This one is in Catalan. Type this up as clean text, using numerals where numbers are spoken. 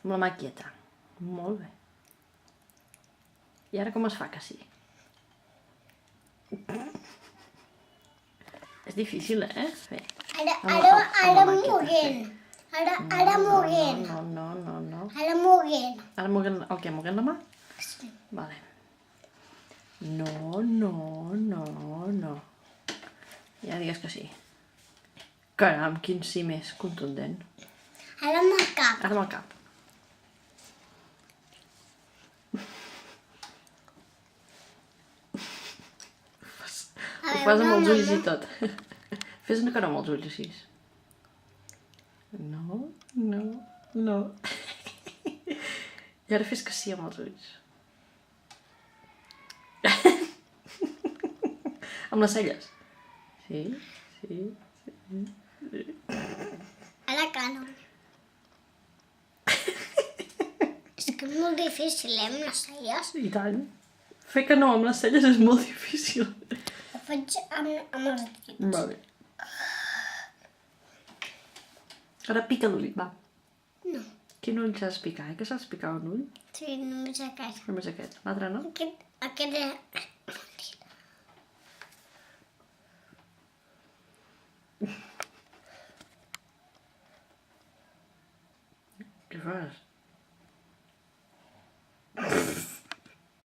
Amb la mà quieta. Molt bé. I ara com es fa que sí? És difícil, Fer. Ara moguent. Ara moguent. No. Ara moguent. Ara moguent el què? Moguent la mà? Sí. Vale. No. Ja digues que sí. Caram, quin sí més contundent. Ara amb el cap. Ara amb el cap. Ho fas amb els ulls i tot. Fes una cara amb els ulls així. No. I ara fes que sí amb els ulls. Amb les celles. Sí. Ara que no. És que és molt difícil, amb les celles. I tant. Fer que no amb les celles és molt difícil. Ho faig amb els dits. Va bé. Ara pica l'ull, va. No. Quin ull saps picar? Que saps picar un ull? Sí, només aquest. Només aquest. L'altre no? Aquest